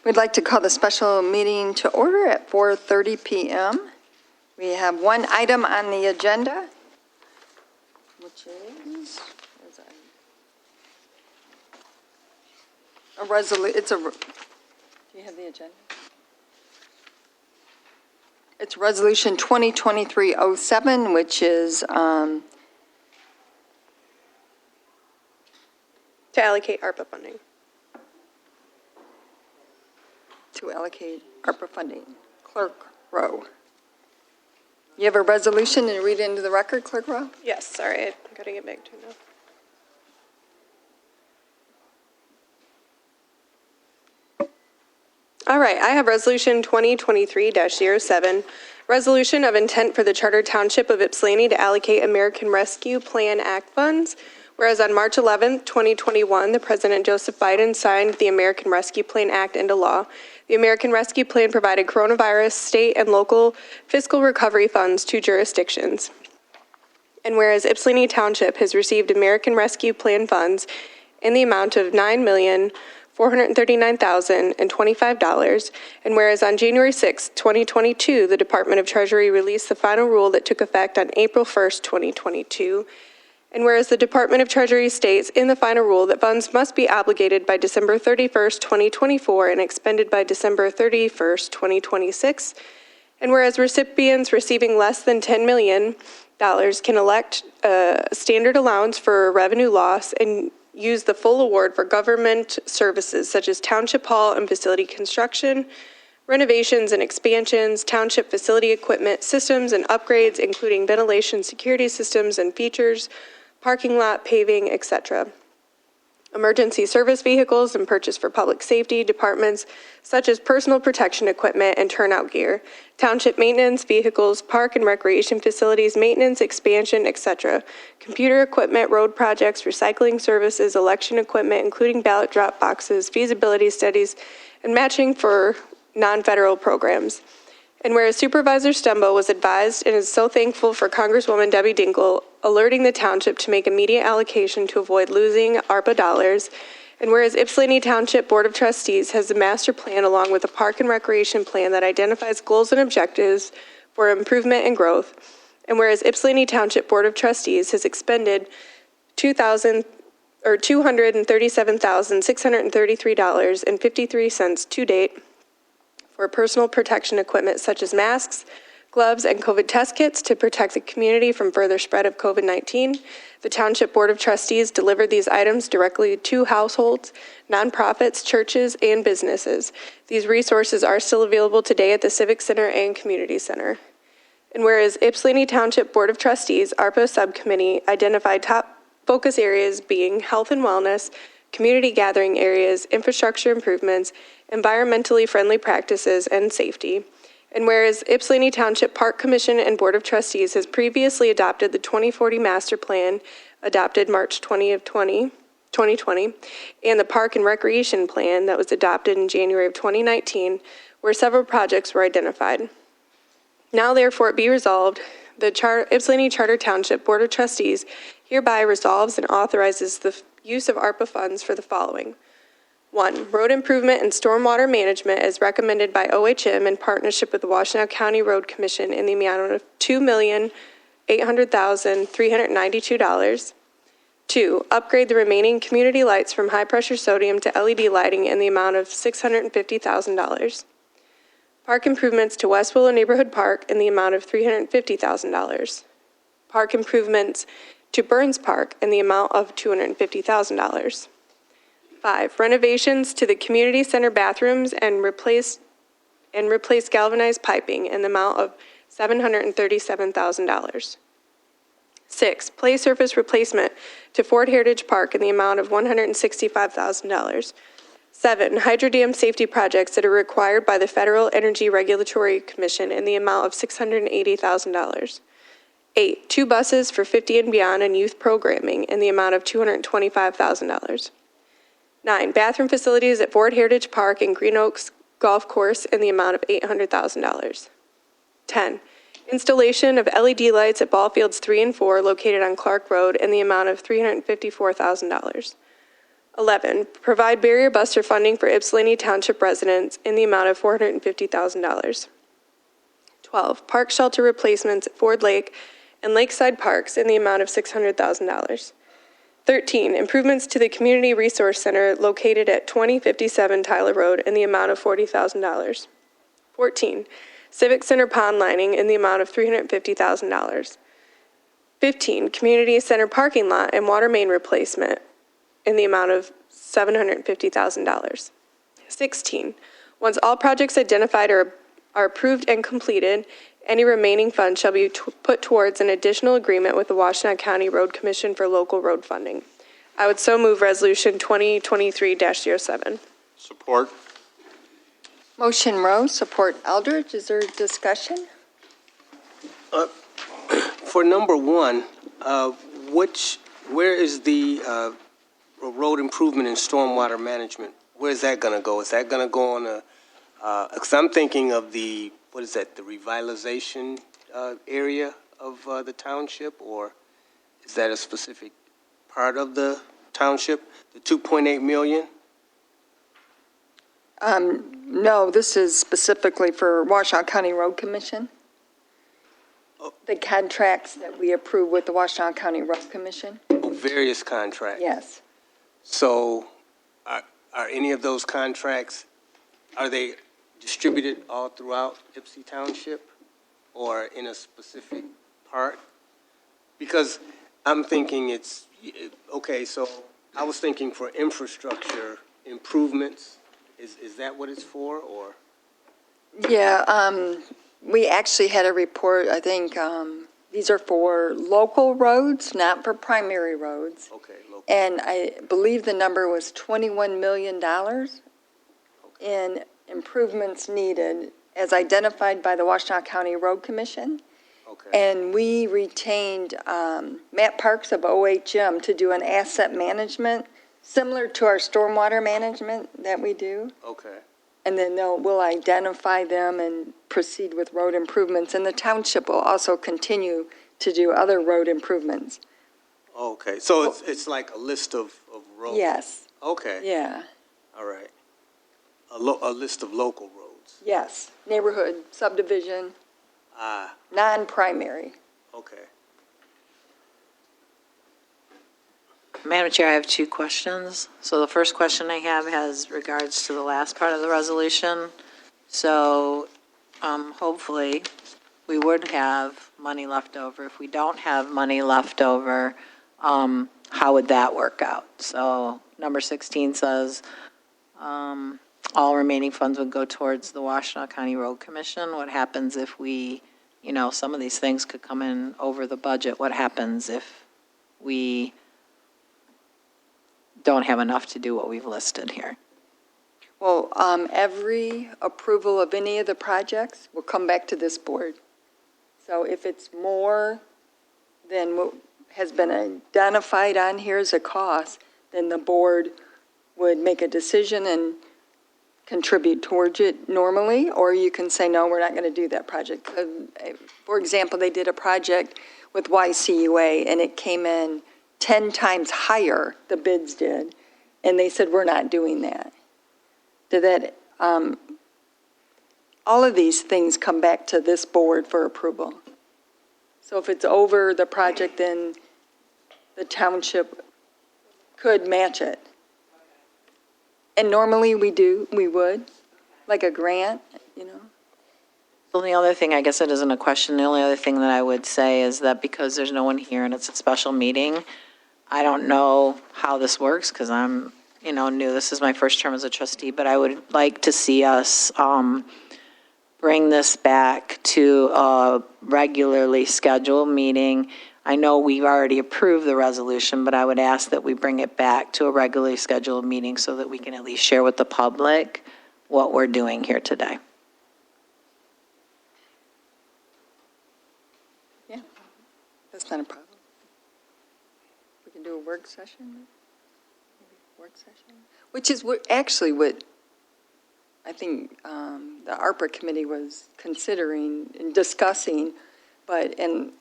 We'd like to call the special meeting to order at 4:30 p.m. We have one item on the agenda, which is a resolution. Do you have the agenda? It's Resolution 2023-07, which is to allocate ARPA funding. To allocate ARPA funding. Clerk Rowe. You have a resolution and read it into the record, Clerk Rowe? Yes, sorry, I got to get back to it now. All right, I have Resolution 2023-07, Resolution of Intent for the Charter Township of Ypsilanti to allocate American Rescue Plan Act funds. Whereas on March 11, 2021, the President Joseph Biden signed the American Rescue Plan Act into law. The American Rescue Plan provided coronavirus, state, and local fiscal recovery funds to jurisdictions. And whereas Ypsilanti Township has received American Rescue Plan funds in the amount of $9,439,025, and whereas on January 6, 2022, the Department of Treasury released the final rule that took effect on April 1, 2022, and whereas the Department of Treasury states in the final rule that funds must be obligated by December 31st, 2024 and expended by December 31st, 2026, and whereas recipients receiving less than $10 million can elect a standard allowance for revenue loss and use the full award for government services such as township hall and facility construction, renovations and expansions, township facility equipment, systems and upgrades, including ventilation, security systems and features, parking lot, paving, etc. Emergency service vehicles and purchase for public safety departments, such as personal protection equipment and turnout gear, township maintenance, vehicles, park and recreation facilities, maintenance, expansion, etc. Computer equipment, road projects, recycling services, election equipment, including ballot drop boxes, feasibility studies, and matching for non-federal programs. And whereas Supervisor Stumbo was advised and is so thankful for Congresswoman Debbie Dinkle alerting the township to make immediate allocation to avoid losing ARPA dollars, and whereas Ypsilanti Township Board of Trustees has a master plan along with a park and recreation plan that identifies goals and objectives for improvement and growth, and whereas Ypsilanti Township Board of Trustees has expended $237,633.53 to date for personal protection equipment such as masks, gloves, and COVID test kits to protect the community from further spread of COVID-19. The Township Board of Trustees delivered these items directly to households, nonprofits, churches, and businesses. These resources are still available today at the Civic Center and Community Center. And whereas Ypsilanti Township Board of Trustees, ARPA Subcommittee, identified top focus areas being health and wellness, community gathering areas, infrastructure improvements, environmentally friendly practices, and safety. And whereas Ypsilanti Township Park Commission and Board of Trustees has previously adopted the 2040 Master Plan, adopted March 2020, and the Park and Recreation Plan that was adopted in January of 2019, where several projects were identified. Now therefore it be resolved, the Ypsilanti Charter Township Board of Trustees hereby resolves and authorizes the use of ARPA funds for the following. 1. Road improvement and stormwater management as recommended by OHM in partnership with the Washtenaw County Road Commission in the amount of $2,800,392. 2. Upgrade the remaining community lights from high-pressure sodium to LED lighting in the amount of $650,000. Park improvements to West Willow Neighborhood Park in the amount of $350,000. Park improvements to Burns Park in the amount of $250,000. 5. Renovations to the community center bathrooms and replace galvanized piping in the amount of $737,000. 6. Play surface replacement to Fort Heritage Park in the amount of $165,000. 7. Hydro dam safety projects that are required by the Federal Energy Regulatory Commission in the amount of $680,000. 8. 2 buses for 50 and beyond and youth programming in the amount of $225,000. 9. Bathroom facilities at Fort Heritage Park and Green Oaks Golf Course in the amount of $800,000. 10. Installation of LED lights at ball fields 3 and 4 located on Clark Road in the amount of $354,000. 11, provide barrier buster funding for Ypsilanti Township residents in the amount of $450,000. 12, park shelter replacements at Ford Lake and Lakeside Parks in the amount of $600,000. 13, improvements to the Community Resource Center located at 2057 Tyler Road in the amount of $40,000. 14, Civic Center pond lining in the amount of $350,000. 15, Community Center parking lot and water main replacement in the amount of $750,000. 16, once all projects identified are approved and completed, any remaining funds shall be put towards an additional agreement with the Washtenaw County Road Commission for local road funding. I would so move Resolution 2023-07. Support. Motion Rowe, support Eldridge. Is there discussion? For number one, where is the road improvement and stormwater management? Where is that going to go? Is that going to go on because I'm thinking of the revitalization area of the township, or is that a specific part of the township, the 2.8 million? No, this is specifically for Washtenaw County Road Commission. The contracts that we approve with the Washtenaw County Road Commission. Various contracts. Yes. So are any of those contracts, are they distributed all throughout Ypsi Township or in a specific part? Because I'm thinking okay, so I was thinking for infrastructure improvements. Is that what it's for, or? Yeah, we actually had a report, I think, these are for local roads, not for primary roads. Okay, local. And I believe the number was $21 million in improvements needed as identified by the Washtenaw County Road Commission. Okay. And we retained Matt Parks of OHM to do an asset management, similar to our stormwater management that we do. Okay. And then we'll identify them and proceed with road improvements. And the township will also continue to do other road improvements. Okay, so it's like a list of roads? Yes. Okay. Yeah. All right. A list of local roads? Yes. Neighborhood, subdivision, non-primary. Okay. Madam Chair, I have two questions. So the first question I have has regards to the last part of the resolution. So hopefully we would have money left over. If we don't have money left over, how would that work out? So number 16 says all remaining funds would go towards the Washtenaw County Road Commission. What happens if some of these things could come in over the budget? What happens if we don't have enough to do what we've listed here? Well, every approval of any of the projects will come back to this board. So if it's more than what has been identified on here as a cost, then the board would make a decision and contribute towards it normally, or you can say, no, we're not going to do that project. For example, they did a project with YCUA, and it came in 10 times higher, the bids did, and they said, we're not doing that. All of these things come back to this board for approval. So if it's over the project, then the township could match it. And normally we would, like a grant, The only other thing, I guess it isn't a question, the only other thing that I would say is that because there's no one here and it's a special meeting, I don't know how this works because I'm, new. This is my first term as a trustee, but I would like to see us bring this back to a regularly scheduled meeting. I know we've already approved the resolution, but I would ask that we bring it back to a regularly scheduled meeting so that we can at least share with the public what we're doing here today. Yeah, that's not a problem. We can do a work session, maybe work session, which is actually what I think the ARPA committee was considering and discussing, and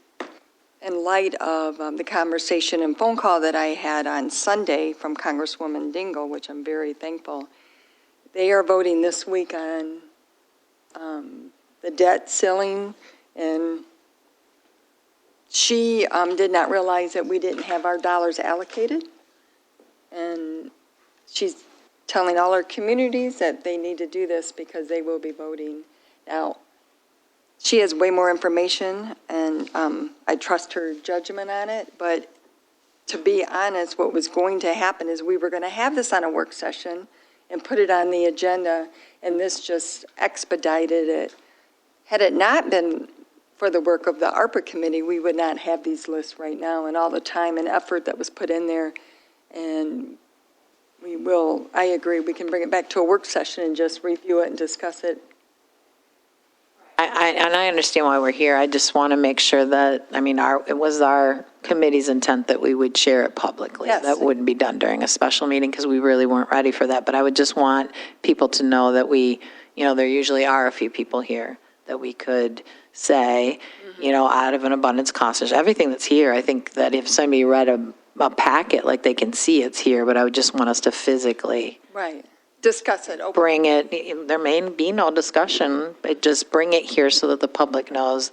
in light of the conversation and phone call that I had on Sunday from Congresswoman Dingell, which I'm very thankful, they are voting this week on the debt ceiling, and she did not realize that we didn't have our dollars allocated, and she's telling all our communities that they need to do this because they will be voting. Now, she has way more information, and I trust her judgment on it, but to be honest, what was going to happen is we were going to have this on a work session and put it on the agenda, and this just expedited it. Had it not been for the work of the ARPA committee, we would not have these lists right now and all the time and effort that was put in there. And we will, I agree, we can bring it back to a work session and just review it and discuss it. And I understand why we're here. I just want to make sure that, it was our committee's intent that we would share it publicly. Yes. That wouldn't be done during a special meeting because we really weren't ready for that. But I would just want people to know that there usually are a few people here that we could say, out of an abundance of caution, everything that's here. I think that if somebody read a packet, like they can see it's here, but I would just want us to physically. Right. Discuss it. Open. Bring it, there may be no discussion, but just bring it here so that the public knows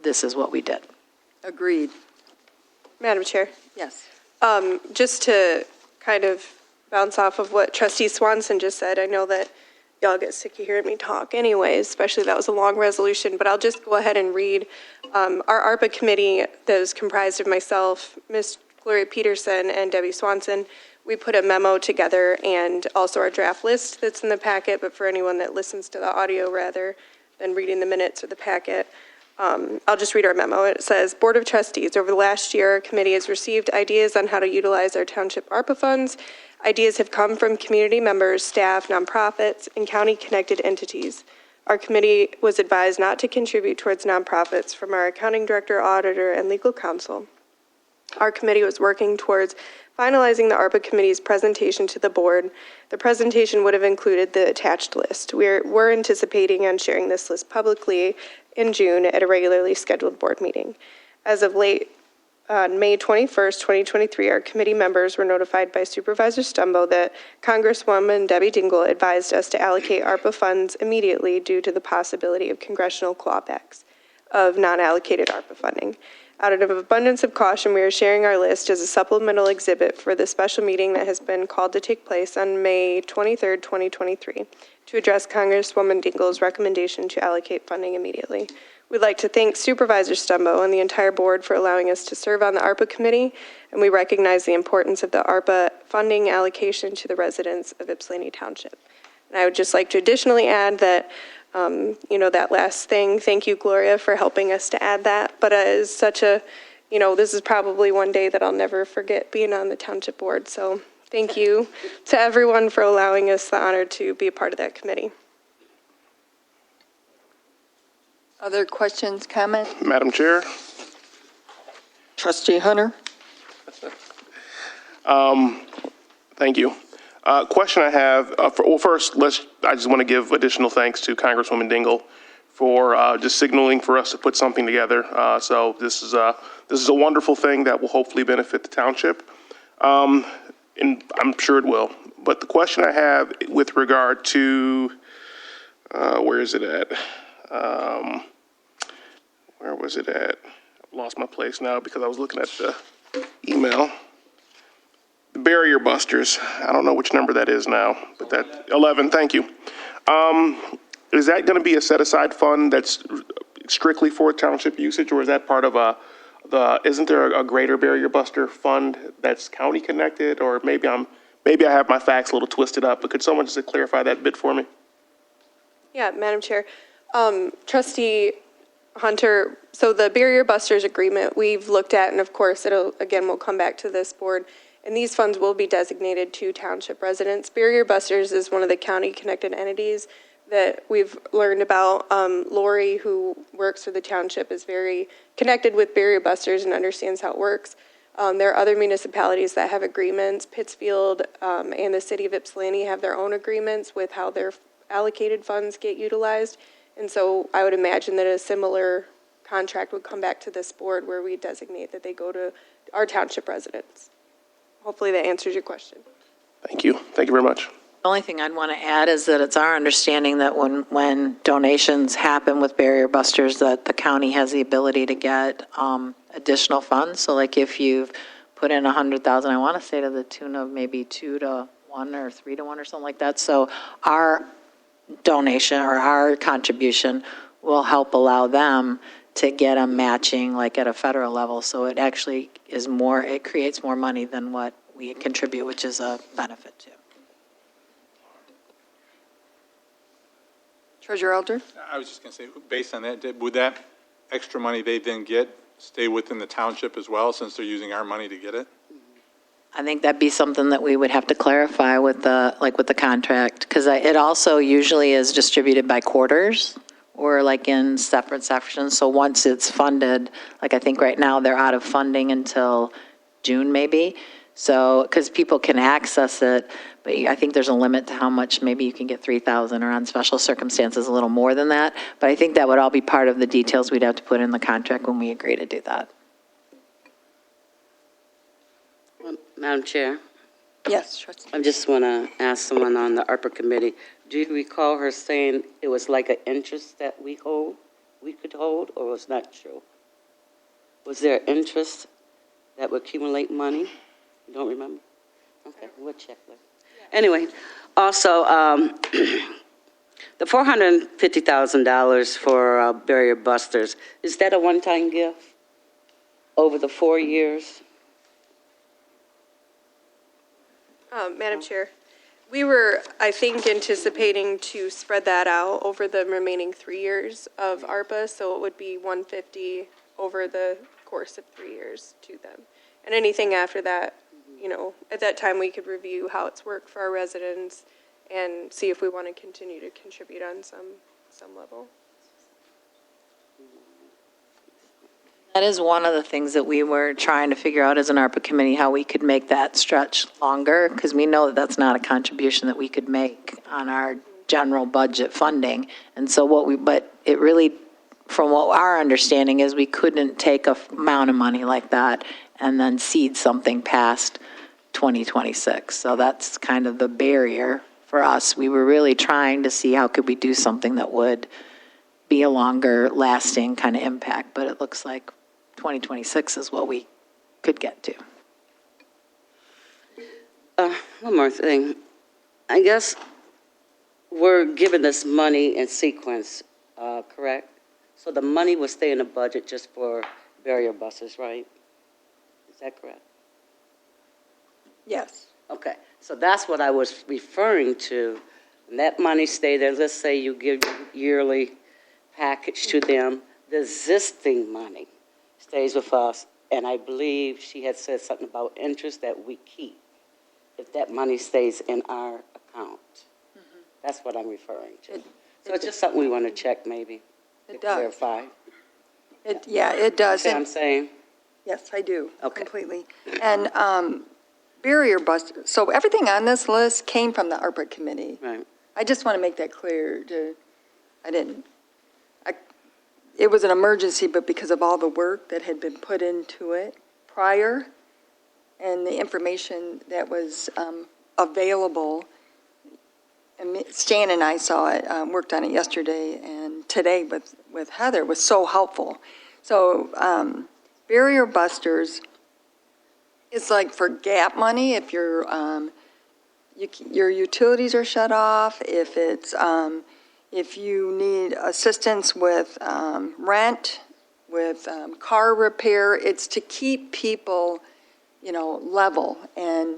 this is what we did. Agreed. Madam Chair, Yes. just to kind of bounce off of what Trustee Swanson just said, I know that y'all get sick of hearing me talk anyways, especially that was a long resolution, but I'll just go ahead and read. Our ARPA committee that is comprised of myself, Ms. Gloria Peterson, and Debbie Swanson, we put a memo together and also our draft list that's in the packet, but for anyone that listens to the audio rather than reading the minutes or the packet, I'll just read our memo. It says, Board of Trustees, over the last year, our committee has received ideas on how to utilize our township ARPA funds. Ideas have come from community members, staff, nonprofits, and county-connected entities. Our committee was advised not to contribute towards nonprofits from our accounting director, auditor, and legal counsel. Our committee was working towards finalizing the ARPA committee's presentation to the board. The presentation would have included the attached list. We're anticipating on sharing this list publicly in June at a regularly scheduled board meeting. As of late on May 21st, 2023, our committee members were notified by Supervisor Stumbo that Congresswoman Debbie Dingell advised us to allocate ARPA funds immediately due to the possibility of congressional clawbacks of non-allocated ARPA funding. Out of an abundance of caution, we are sharing our list as a supplemental exhibit for the special meeting that has been called to take place on May 23rd, 2023, to address Congresswoman Dingell's recommendation to allocate funding immediately. We'd like to thank Supervisor Stumbo and the entire board for allowing us to serve on the ARPA committee, and we recognize the importance of the ARPA funding allocation to the residents of Ypsilanti Township. And I would just like to additionally add that that last thing, thank you, Gloria, for helping us to add that. But it is such a, this is probably one day that I'll never forget being on the township board. So thank you to everyone for allowing us the honor to be a part of that committee. Other questions, comments? Madam Chair. Trustee Hunter? Thank you. Question I have, first, I just want to give additional thanks to Congresswoman Dingell for just signaling for us to put something together. So this is a wonderful thing that will hopefully benefit the township, and I'm sure it will. But the question I have with regard to, where is it at? Where was it at? I've lost my place now because I was looking at the email. The barrier busters. I don't know which number that is now, but that 11. Thank you. Is that going to be a set-aside fund that's strictly for township usage, or is that part of isn't there a greater barrier buster fund that's county connected? Or maybe I have my facts a little twisted up, but could someone just clarify that bit for me? Yeah, Madam Chair. Trustee Hunter, so the barrier busters agreement we've looked at, and of course we'll come back to this board, and these funds will be designated to township residents. Barrier busters is one of the county connected entities that we've learned about. Lori, who works for the township, is very connected with barrier busters and understands how it works. There are other municipalities that have agreements. Pittsfield and the city of Ypsilanti have their own agreements with how their allocated funds get utilized. And so I would imagine that a similar contract would come back to this board where we designate that they go to our township residents. Hopefully that answers your question. Thank you. Thank you very much. The only thing I'd want to add is that it's our understanding that when donations happen with barrier busters, that the county has the ability to get additional funds. So like if you've put in 100,000, I want to say to the tune of maybe 2 to 1 or 3 to 1 or something like that. So our donation or our contribution will help allow them to get a matching like at a federal level. So it actually is more, it creates more money than what we contribute, which is a benefit too. Treasurer Elder? I was just going to say, based on that, would that extra money they then get stay within the township as well, since they're using our money to get it? I think that'd be something that we would have to clarify with the, like with the contract, because it also usually is distributed by quarters or like in separate sections. So once it's funded, like I think right now they're out of funding until June maybe. So, because people can access it, but I think there's a limit to how much, maybe you can get 3,000 or on special circumstances a little more than that. But I think that would all be part of the details we'd have to put in the contract when we agree to do that. Madam Chair, Yes, trustee. I just want to ask someone on the ARPA committee, do you recall her saying it was like an interest that we could hold, or was not true? Was there interest that would accumulate money? You don't remember? Okay, we'll check that. Anyway, also, the $450,000 for barrier busters, is that a one-time gift over the 4 years? Madam Chair, we were, I think, anticipating to spread that out over the remaining 3 years of ARPA, so it would be 150 over the course of 3 years to them. And anything after that, you know, at that time, we could review how it's worked for our residents and see if we want to continue to contribute on some level. That is one of the things that we were trying to figure out as an ARPA committee, how we could make that stretch longer, because we know that that's not a contribution that we could make on our general budget funding. And so but it really, from what our understanding is, we couldn't take a amount of money like that and then seed something past 2026. So that's kind of the barrier for us. We were really trying to see how could we do something that would be a longer lasting kind of impact, but it looks like 2026 is what we could get to. One more thing. I guess we're given this money in sequence, correct? So the money will stay in the budget just for barrier buses, right? Is that correct? Yes. Okay, so that's what I was referring to. And that money stay there. Let's say you give yearly package to them. The existing money stays with us, and I believe she had said something about interest that we keep if that money stays in our account. Mm-hmm. That's what I'm referring to. So it's just something we want to check maybe. It does. Clarify. Yeah, it does. See what I'm saying? Yes, I do. Okay. Completely. And barrier busters, so everything on this list came from the ARPA committee. Right. I just want to make that clear. It was an emergency, but because of all the work that had been put into it prior and the information that was available, and Stan and I saw it, worked on it yesterday and today with Heather, was so helpful. So barrier busters is like for gap money if your utilities are shut off, if it's if you need assistance with rent, with car repair. It's to keep people, level and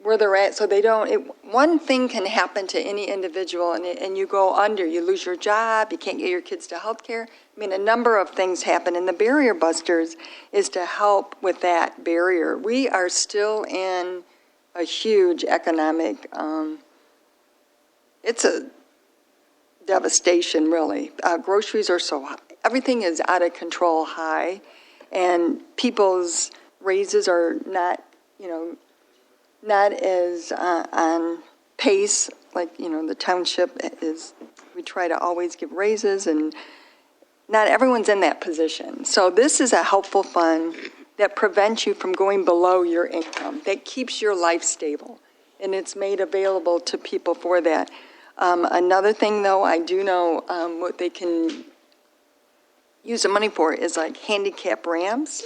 where they're at, so they don't, one thing can happen to any individual and you go under, you lose your job, you can't get your kids to health care. I mean, a number of things happen, and the barrier busters is to help with that barrier. We are still in a huge economic, it's a devastation, really. Groceries are so high. Everything is out of control high, and people's raises are not, not as on pace like, the township is. We try to always give raises, and not everyone's in that position. So this is a helpful fund that prevents you from going below your income, that keeps your life stable, and it's made available to people for that. Another thing, though, I do know what they can use the money for is like handicap ramps.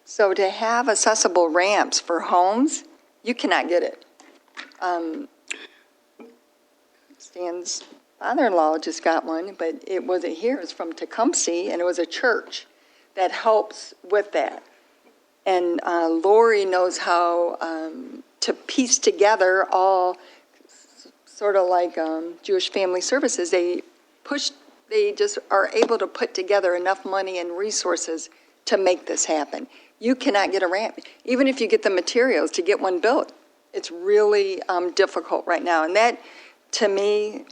So to have accessible ramps for homes, you cannot get it. Stan's father-in-law just got one, but it wasn't here. It was from Tecumseh, and it was a church that helps with that. And Lori knows how to piece together all sort of like Jewish Family Services. They just are able to put together enough money and resources to make this happen. You cannot get a ramp. Even if you get the materials to get one built, it's really difficult right now. And that, to me,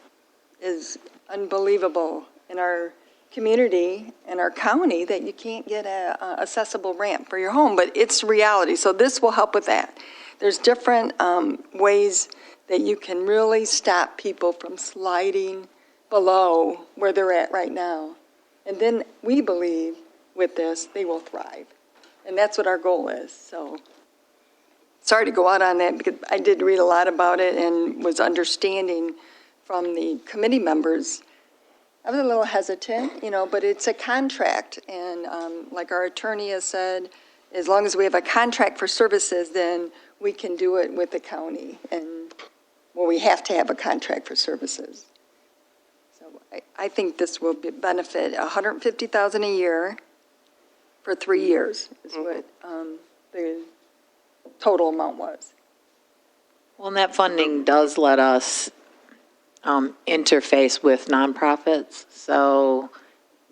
is unbelievable in our community and our county that you can't get a accessible ramp for your home, but it's reality. So this will help with that. There's different ways that you can really stop people from sliding below where they're at right now. And then we believe with this, they will thrive. And that's what our goal is. So sorry to go out on that because I did read a lot about it and was understanding from the committee members. I was a little hesitant, but it's a contract. And like our attorney has said, as long as we have a contract for services, then we can do it with the county. And, well, we have to have a contract for services. So I think this will benefit $150,000 a year for 3 years is what the total amount was. Well, and that funding does let us interface with nonprofits. So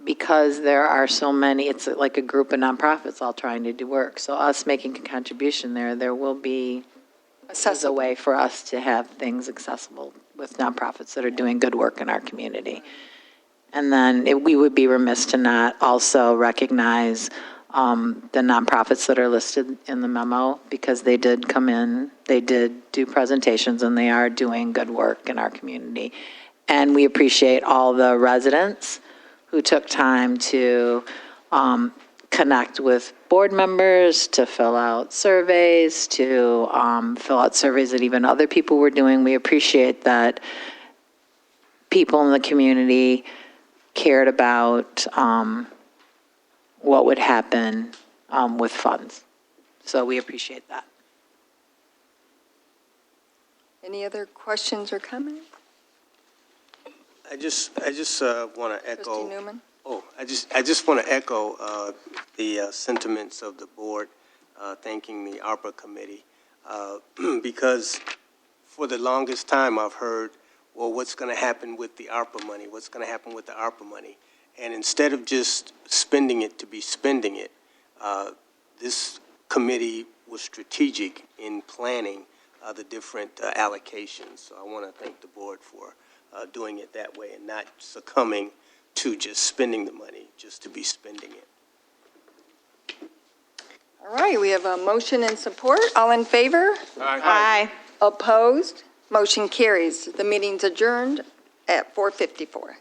because there are so many, it's like a group of nonprofits all trying to do work. So us making a contribution there will be a way for us to have things accessible with nonprofits that are doing good work in our community. And then we would be remiss to not also recognize the nonprofits that are listed in the memo because they did come in, they did do presentations, and they are doing good work in our community. And we appreciate all the residents who took time to connect with board members, to fill out surveys, that even other people were doing. We appreciate that people in the community cared about what would happen with funds. So we appreciate that. Any other questions or comments? I just want to echo. Trustee Newman? I just want to echo the sentiments of the board, thanking the ARPA committee, because for the longest time I've heard, well, what's going to happen with the ARPA money? What's going to happen with the ARPA money? And instead of just spending it to be spending it, this committee was strategic in planning the different allocations. So I want to thank the board for doing it that way and not succumbing to just spending the money just to be spending it. All right, we have a motion and support. All in favor? Aye. Opposed? Motion carries. The meeting's adjourned at 4:54.